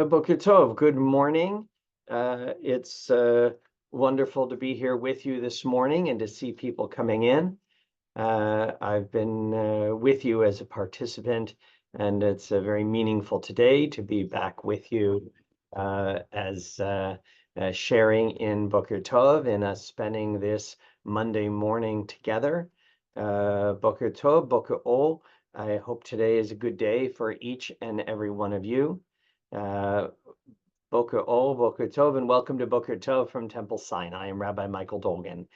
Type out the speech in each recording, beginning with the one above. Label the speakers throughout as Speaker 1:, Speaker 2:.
Speaker 1: Boker Tov, good morning. It's wonderful to be here with you this morning and to see people coming in. I've been with you as a participant, and it's very meaningful today to be back with you as sharing in Boker Tov and us spending this Monday morning together. Boker Tov, Boker Ol. I hope today is a good day for each and every one of you. Boker Ol, Boker Tov, and welcome to Boker Tov from Temple Sinai. I am Rabbi Michael Dolgan.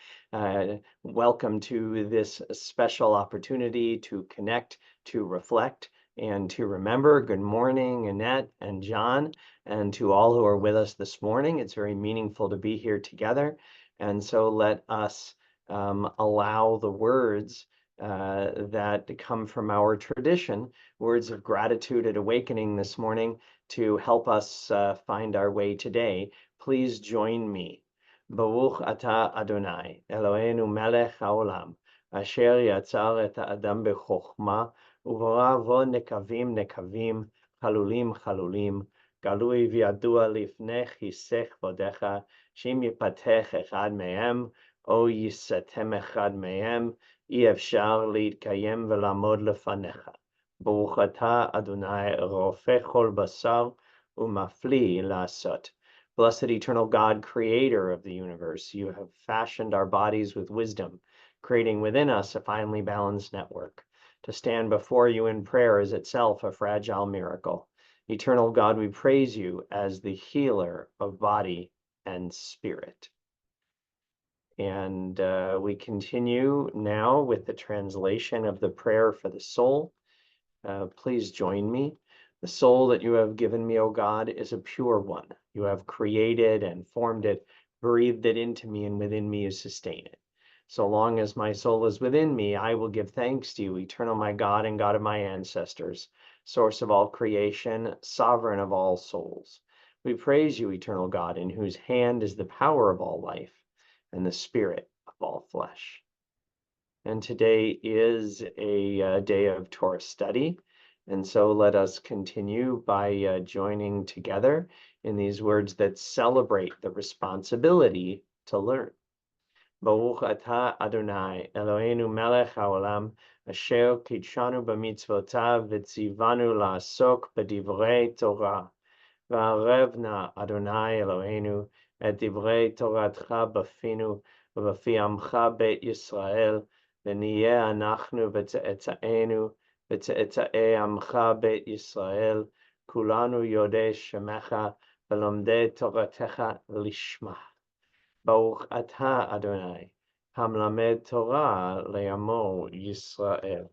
Speaker 1: Welcome to this special opportunity to connect, to reflect, and to remember. Good morning, Annette and John, and to all who are with us this morning. It's very meaningful to be here together. And so let us allow the words that come from our tradition, words of gratitude at awakening this morning, to help us find our way today. Please join me. Baruch atah Adonai, Eloheinu melech haolam, asher yatzar et ha'adam bechokma, u'bara vo nekavim nekavim, chalulim chalulim, galui v'yadua lifnech yisech vodecha, shim yipatech echad mehem, o yisatem echad mehem, אי-אפשר להתקיים ולעמוד לפניך. ברוך אתה, אדוני, רופא כל בשר ומפליא לעשות. Blessed eternal God, creator of the universe, you have fashioned our bodies with wisdom, creating within us a finely balanced network. To stand before you in prayer is itself a fragile miracle. Eternal God, we praise you as the healer of body and spirit. And we continue now with the translation of the prayer for the soul. Please join me. The soul that you have given me, O God, is a pure one. You have created and formed it, breathed it into me, and within me you sustain it. So long as my soul is within me, I will give thanks to you, eternal my God and God of my ancestors, source of all creation, sovereign of all souls. We praise you, eternal God, in whose hand is the power of all life and the spirit of all flesh. And today is a day of Torah study. And so let us continue by joining together in these words that celebrate the responsibility to learn. Baruch atah Adonai, Eloheinu melech haolam, asher kitshanu b'mitzvotav v'tzivanu la'asok b'divrei Torah. V'arevna Adonai Eloheinu et divrei Toratcha b'finu ובפי עמך בית ישראל, ונהיה אנחנו וצאצאינו, וצאצאי עמך בית ישראל, כולנו יודעי שמך, ולומדי תורתך לשמה. ברוך אתה, אדוני, המלמד תורה לעמו ישראל.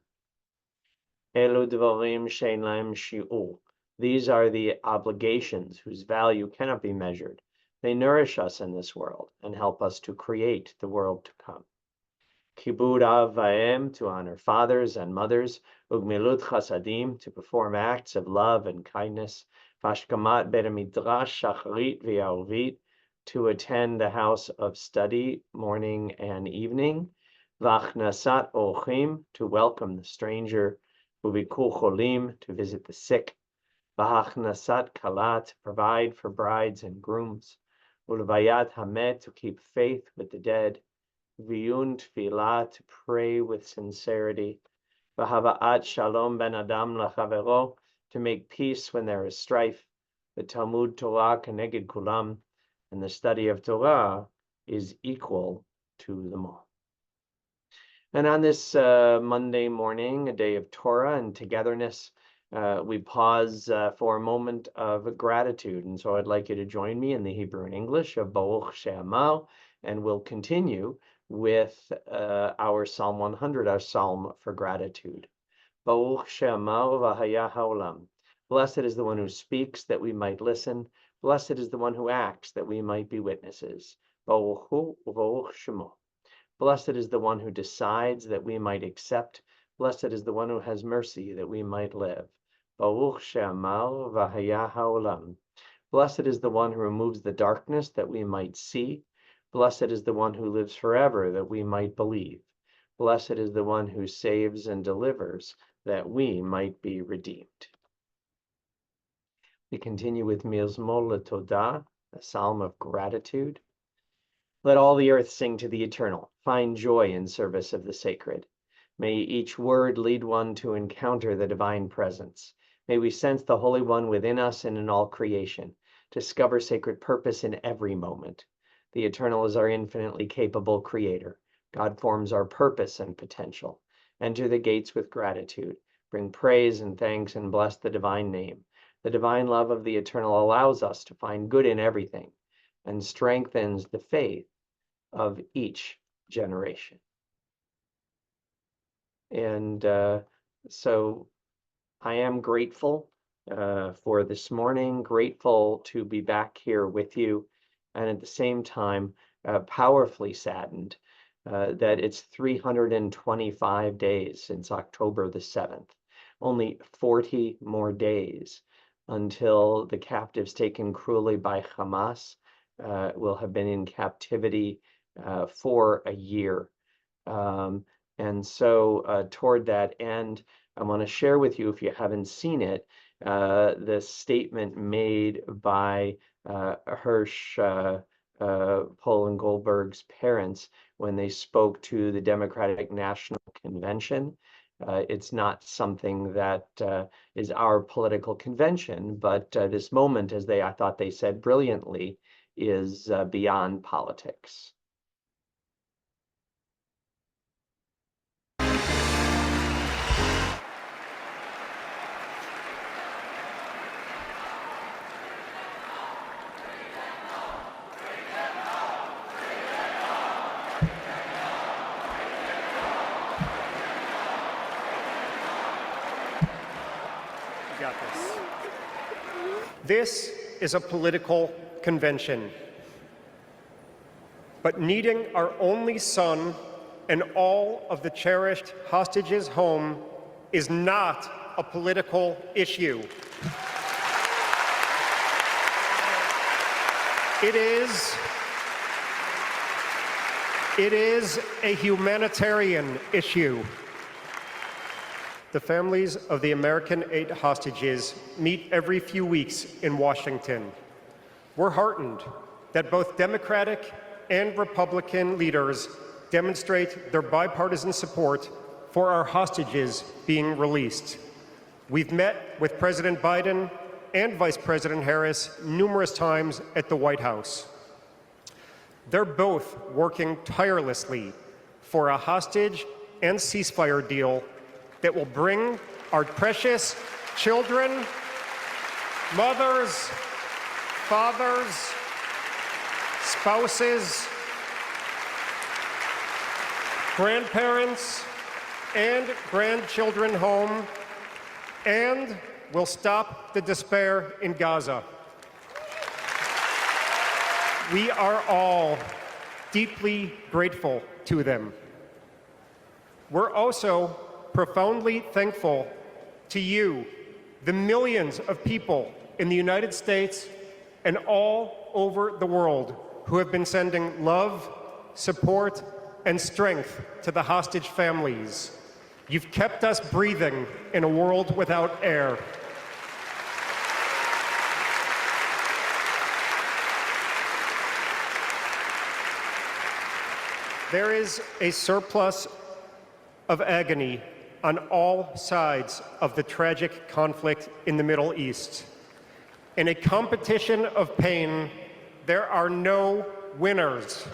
Speaker 1: אלו דברים שאין להם שיעור. These are the obligations whose value cannot be measured. They nourish us in this world and help us to create the world to come. Kibud av va'em, to honor fathers and mothers. Ugmilut chasadim, to perform acts of love and kindness. Vashkamat bet midrash shacharit v'yarvit, to attend the house of study morning and evening. Vachnasat ochim, to welcome the stranger. Ubikur cholim, to visit the sick. V'hachnasat kala, to provide for brides and grooms. Ulvayat hamet, to keep faith with the dead. V'yun tfilah, to pray with sincerity. V'hava'at shalom ben adam lachavero, to make peace when there is strife. The Talmud Torah keneged kulam, and the study of Torah is equal to them all. And on this Monday morning, a day of Torah and togetherness, we pause for a moment of gratitude. And so I'd like you to join me in the Hebrew and English of Baruch She'amar, and we'll continue with our Psalm 100, our Psalm for gratitude. Baruch She'amar v'haya ha'olam. Blessed is the one who speaks that we might listen. Blessed is the one who acts that we might be witnesses. Baruch Hu u'Baruch Shemo. Blessed is the one who decides that we might accept. Blessed is the one who has mercy that we might live. Baruch She'amar v'haya ha'olam. Blessed is the one who removes the darkness that we might see. Blessed is the one who lives forever that we might believe. Blessed is the one who saves and delivers that we might be redeemed. We continue with Mizmor LeTodah, a psalm of gratitude. Let all the earth sing to the eternal. Find joy in service of the sacred. May each word lead one to encounter the divine presence. May we sense the Holy One within us and in all creation. Discover sacred purpose in every moment. The eternal is our infinitely capable creator. God forms our purpose and potential. Enter the gates with gratitude. Bring praise and thanks and bless the divine name. The divine love of the eternal allows us to find good in everything and strengthens the faith of each generation. And so I am grateful for this morning, grateful to be back here with you, and at the same time, powerfully saddened that it's 325 days since October the 7th, only 40 more days until the captives taken cruelly by Hamas will have been in captivity for a year. And so toward that end, I want to share with you, if you haven't seen it, the statement made by Hirsch Paul and Goldberg's parents when they spoke to the Democratic National Convention. It's not something that is our political convention, but this moment, as I thought they said brilliantly, is beyond politics.
Speaker 2: Got this. This is a political convention. But needing our only son and all of the cherished hostages home is not a political issue. It is a humanitarian issue. The families of the American 8 hostages meet every few weeks in Washington. We're heartened that both Democratic and Republican leaders demonstrate their bipartisan support for our hostages being released. We've met with President Biden and Vice President Harris numerous times at the White House. They're both working tirelessly for a hostage and ceasefire deal that will bring our precious children, mothers, fathers, spouses, grandparents, and grandchildren home, and will stop the despair in Gaza. We are all deeply grateful to them. We're also profoundly thankful to you, the millions of people in the United States and all over the world who have been sending love, support, and strength to the hostage families. You've kept us breathing in a world without air. There is a surplus of agony on all sides of the tragic conflict in the Middle East. In a competition of pain, there are no winners.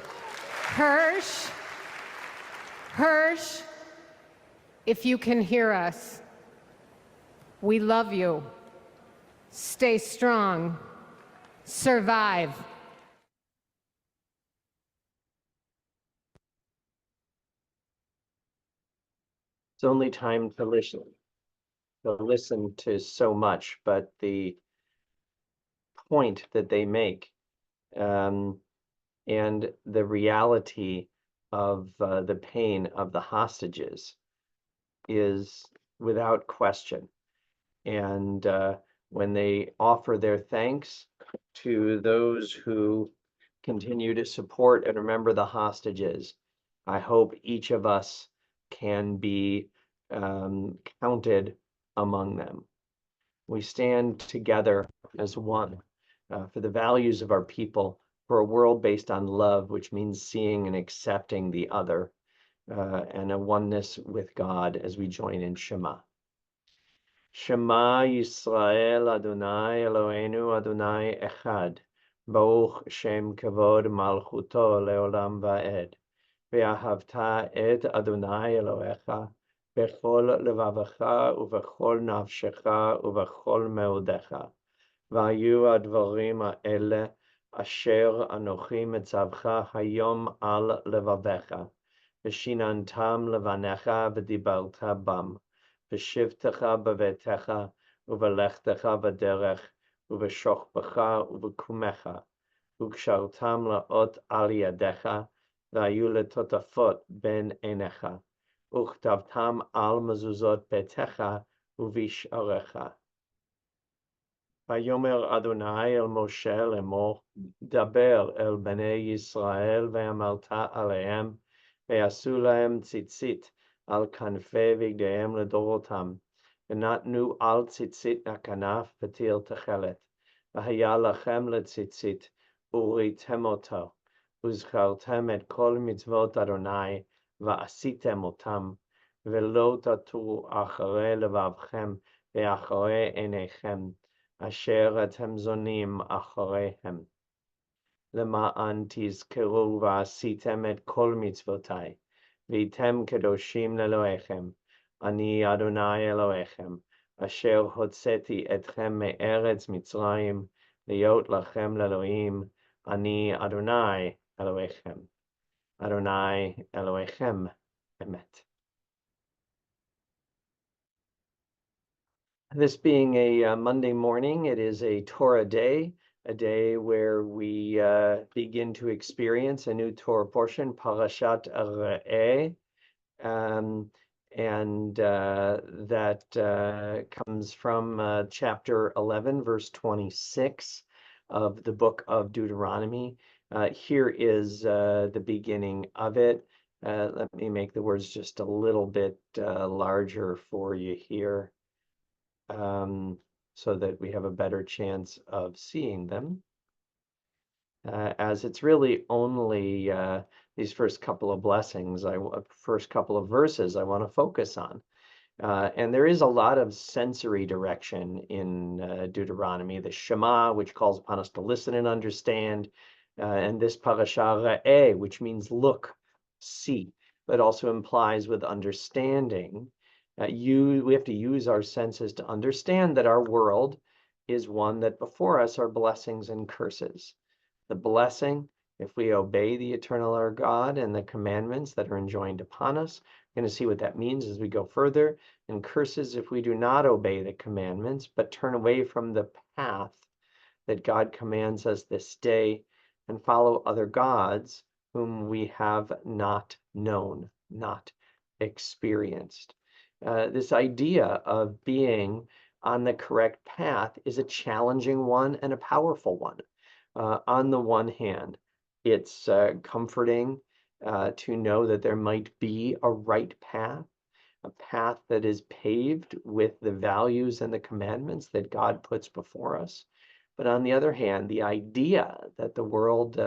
Speaker 3: Hirsch, if you can hear us, we love you. Stay strong. Survive.
Speaker 1: It's only time to listen to so much, but the point that they make and the reality of the pain of the hostages is without question. And when they offer their thanks to those who continue to support and remember the hostages, I hope each of us can be counted among them. We stand together as one for the values of our people, for a world based on love, which means seeing and accepting the other, and a oneness with God as we join in Shema. Shema Yisrael Adonai Eloheinu Adonai Echad. Baruch Shem Kavod Malchuto Leolam Va'ed. Ve'ahavta et Adonai Elohecha bechol levavecha uvechol nafshecha uvechol meodecha. V'hayu advarim ha'ele asher anochi metzavcha hayom al levavecha. V'shinantam levanecha v'dibarta bam. V'shivtecha b'vetecha uvelechtecha v'derech uveshochbecha uvekumecha. Ukshartam laot al yadecha v'hayu letotafot ben enecha. Uchtavtam al mezuzot betecha uvisharecha. Vayomer Adonai el Moshe lemor, daber el bnei Yisrael ve'amalta alehem, ve'asu lahem tzitzit al kanfei vigdeihem ledorotam, ve'natnu al tzitzit nakanaf v'til techelet, v'haya lachem letzitzit, uritem oto, uzchartem et kol mitzvot Adonai, va'asitem otam, ve'lo tatu acharei levavchem ve'acharei einechem, asher atem zonim achareihem. Lema'an tizkeru va'asitem et kol mitzvotai, v'item kedoshim leloechem. Ani Adonai Elohechem, asher hotzeti etchem me'eretz Mitzrayim, liot lachem leloim. Ani Adonai Elohechem. Adonai Elohechem, emet. This being a Monday morning, it is a Torah day, a day where we begin to experience a new Torah portion, Parashat Re'eh, and that comes from chapter 11, verse 26 of the book of Deuteronomy. Here is the beginning of it. Let me make the words just a little bit larger for you here, so that we have a better chance of seeing them. As it's really only these first couple of blessings, first couple of verses I want to focus on. And there is a lot of sensory direction in Deuteronomy. The Shema, which calls upon us to listen and understand, and this Parasha Re'eh, which means look, see, but also implies with understanding. We have to use our senses to understand that our world is one that before us are blessings and curses. The blessing, if we obey the eternal our God and the commandments that are enjoined upon us, we're going to see what that means as we go further. And curses if we do not obey the commandments, but turn away from the path that God commands us this day and follow other gods whom we have not known, not experienced. This idea of being on the correct path is a challenging one and a powerful one. On the one hand, it's comforting to know that there might be a right path, a path that is paved with the values and the commandments that God puts before us. But on the other hand, the idea that the world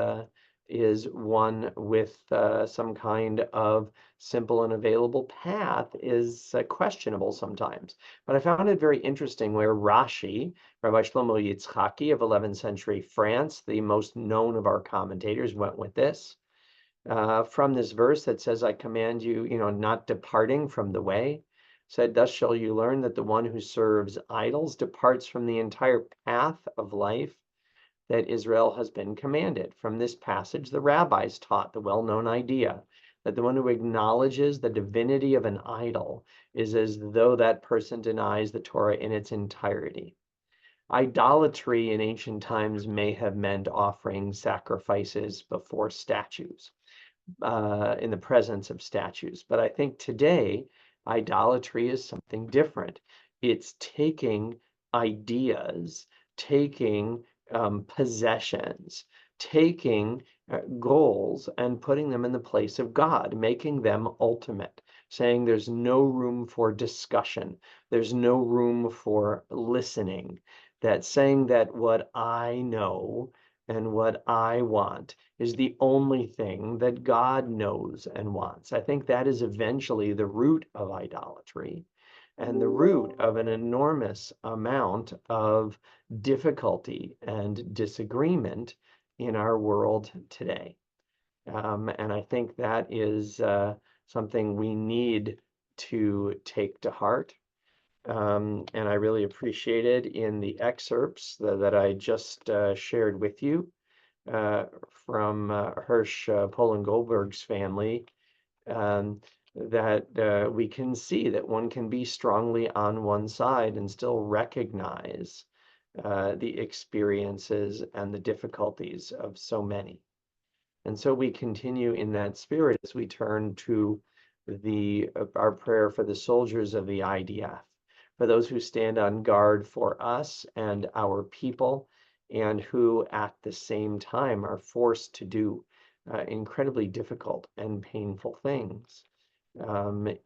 Speaker 1: is one with some kind of simple and available path is questionable sometimes. But I found it very interesting where Rashi, Rabbi Shlomo Yitzchaki of 11th century France, the most known of our commentators, went with this. From this verse that says, I command you, not departing from the way, said, thus shall you learn that the one who serves idols departs from the entire path of life that Israel has been commanded. From this passage, the rabbis taught the well-known idea that the one who acknowledges the divinity of an idol is as though that person denies the Torah in its entirety. Idolatry in ancient times may have meant offering sacrifices before statues, in the presence of statues. But I think today, idolatry is something different. It's taking ideas, taking possessions, taking goals and putting them in the place of God, making them ultimate, saying there's no room for discussion, there's no room for listening, that saying that what I know and what I want is the only thing that God knows and wants. I think that is eventually the root of idolatry and the root of an enormous amount of difficulty and disagreement in our world today. And I think that is something we need to take to heart. And I really appreciated in the excerpts that I just shared with you from Hirsch Poland Goldberg's family, that we can see that one can be strongly on one side and still recognize the experiences and the difficulties of so many. And so we continue in that spirit as we turn to our prayer for the soldiers of the IDF, for those who stand on guard for us and our people, and who at the same time are forced to do incredibly difficult and painful things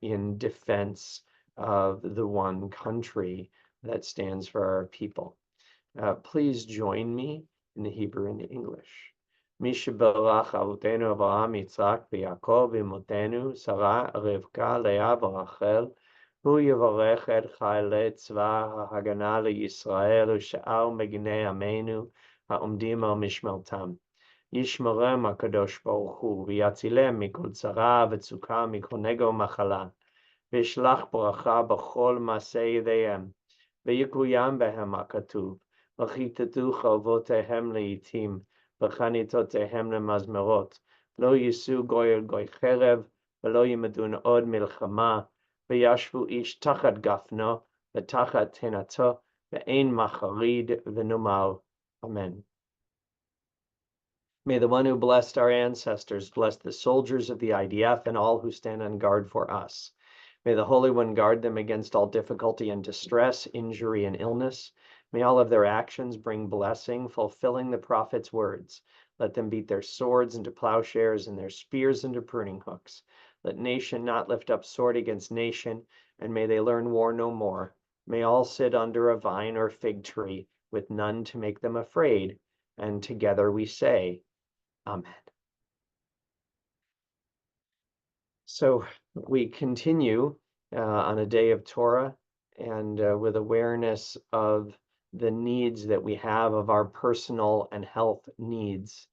Speaker 1: in defense of the one country that stands for our people. Please join me in the Hebrew and the English. מי שברך אבותינו אברהם, יצחק ויעקב אמותינו, שרה, רבקה, לאה ורחל, הוא יברך את חיילי צבא ההגנה לישראל ושאר מגיני עמנו העומדים על משמרתם. ישמרם הקדוש ברוך הוא ויצילם מכל צרה וצוקה, מכל נגע ומחלה, וישלח ברכה בכל מעשה ידיהם, ויקוים בהם הכתוב, וכיתתו חרבותיהם לעתים, וחניתותיהם למזמרות, לא יישאו גוי אל גוי חרב, ולא ימדון עוד מלחמה, וישבו איש תחת גפנו, ותחת תנתו, ואין מחריד ונאמר, Amen. May the one who blessed our ancestors bless the soldiers of the IDF and all who stand on guard for us. May the Holy One guard them against all difficulty and distress, injury and illness. May all of their actions bring blessing, fulfilling the prophet's words. Let them beat their swords into plowshares and their spears into pruning hooks. Let nation not lift up sword against nation, and may they learn war no more. May all sit under a vine or fig tree, with none to make them afraid. And together we say, Amen. So we continue on a day of Torah and with awareness of the needs that we have of our personal and health needs.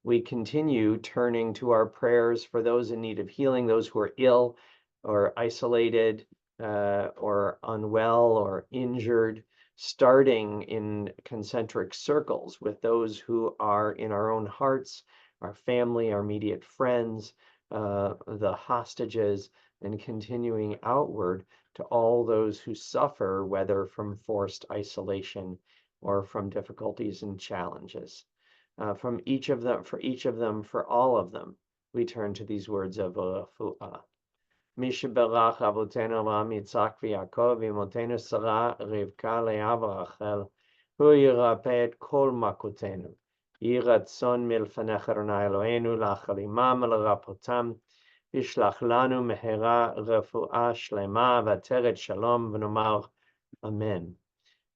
Speaker 1: We continue turning to our prayers for those in need of healing, those who are ill or isolated or unwell or injured, starting in concentric circles with those who are in our own hearts, our family, our immediate friends, the hostages, and continuing outward to all those who suffer, whether from forced isolation or from difficulties and challenges. For each of them, for all of them, we turn to these words of refuah. מי שברך אבותינו אברהם, יצחק ויעקב, אמותינו שרה, רבקה, לאה ורחל, הוא ירפא את כל מכותינו. יהי רצון מלפניך אדוני אלוהינו לאחל עמם ולרפאותם, ישלח לנו מהרה רפואה שלמה ועטרת שלום, ונאמר Amen.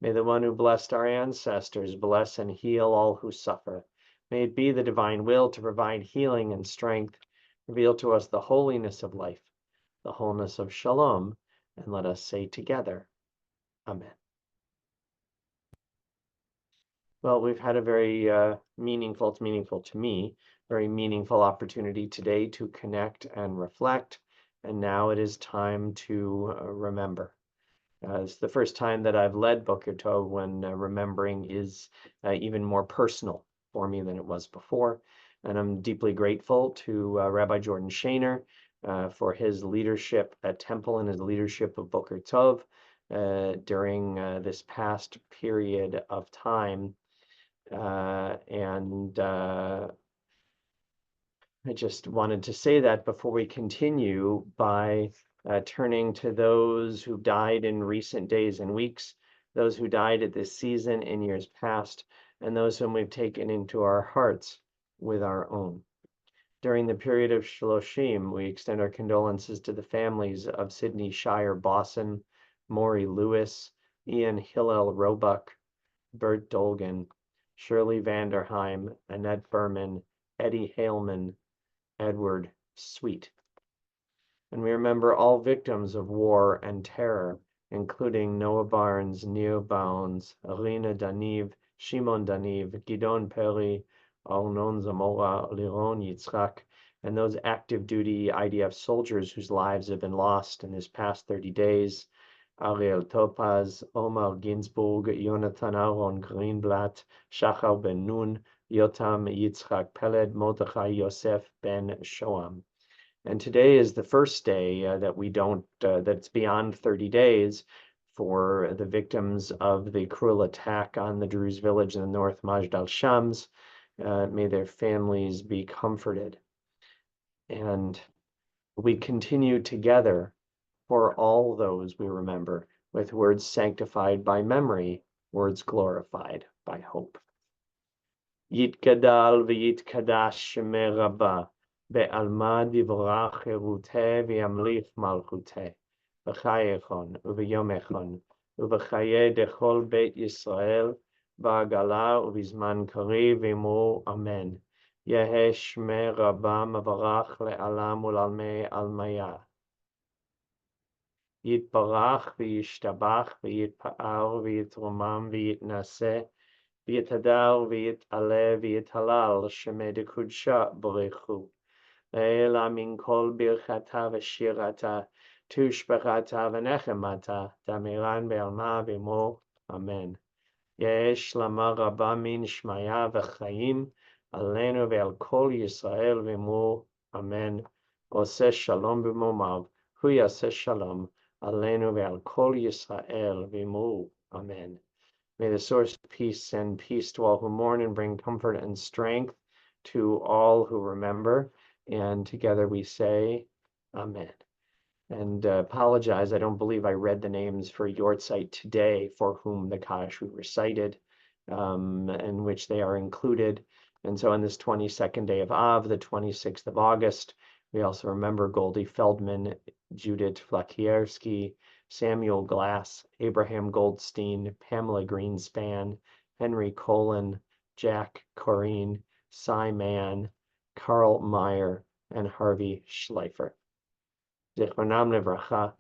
Speaker 1: May the one who blessed our ancestors bless and heal all who suffer. May it be the divine will to provide healing and strength, reveal to us the holiness of life, the wholeness of shalom, and let us say together, Amen. Well, we've had a very meaningful to me, very meaningful opportunity today to connect and reflect, and now it is time to remember. It's the first time that I've led Boker Tov when remembering is even more personal for me than it was before, and I'm deeply grateful to Rabbi Jordan Shainer for his leadership at Temple and his leadership of Boker Tov during this past period of time. I just wanted to say that before we continue by turning to those who died in recent days and weeks, those who died at this season in years past, and those whom we've taken into our hearts with our own. During the period of Shloshim, we extend our condolences to the families of Sidney Shire Bosson, Maury Lewis, Ian Hillel Roebuck, Bert Dolgan, Shirley Vanderheim, Annette Berman, Eddie Haleman, Edward Sweet. And we remember all victims of war and terror, including Noah Barnes, Neo Bounds, Alina Daniv, Shimon Daniv, Gidon Peri, Arnon Zamora, Liron Yitzhak, and those active duty IDF soldiers whose lives have been lost in this past 30 days. Ariel Topaz, Omar Ginsburg, Jonathan Aaron Greenblatt, Shachar Ben Nun, Yotam Yitzhak Peled, Mordechai Yosef Ben Shoam. And today is the first day that's beyond 30 days for the victims of the cruel attack on the Druze village in the north, Majd al-Shams. May their families be comforted. And we continue together for all those we remember with words sanctified by memory, words glorified by hope. Yitgadal v'yitkadash shemei Rabbah, be'alma divrach cheruteh v'yamlich malchuteh, b'chayechon u'v'yomechon, u'v'chaye dechol beit Yisrael, ba'agala u'v'zman kariv v'imru amen. Yeheh shmei Rabbah mavarach le'alam u'lalmei almaya. Yitbarach v'yishtabach v'yitpa'ar v'yitromam v'yitnaseh v'yitadar v'yit'aleh v'yithalal shemei dekudshah b'rechu. Le'ela min kol birchata v'shirata tushbechata v'nechemata damiran be'alma v'imor. Amen. Yesh lama rabba min shmaya v'chayim alenu ve'al kol Yisrael v'imor. Amen. Oseh shalom b'momav hu yaseh shalom alenu ve'al kol Yisrael v'imor. Amen. May the source of peace send peace to all who mourn and bring comfort and strength to all who remember. And together we say, Amen. And apologize, I don't believe I read the names for yahrzeit today for whom the Kaddish we recited, in which they are included. And so on this 22nd day of Av, the 26th of August, we also remember Goldie Feldman, Judith Flakierski, Samuel Glass, Abraham Goldstein, Pamela Greenspan, Henry Colin, Jack Corrine, Cy Mann, Carl Meyer, and Harvey Schleifer. Zichronam Livracha,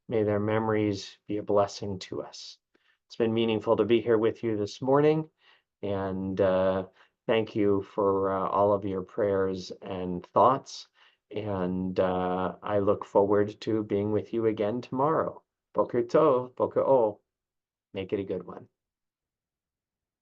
Speaker 1: may their memories be a blessing to us. It's been meaningful to be here with you this morning, and thank you for all of your prayers and thoughts, and I look forward to being with you again tomorrow. Boker Tov, Boker O. Make it a good one.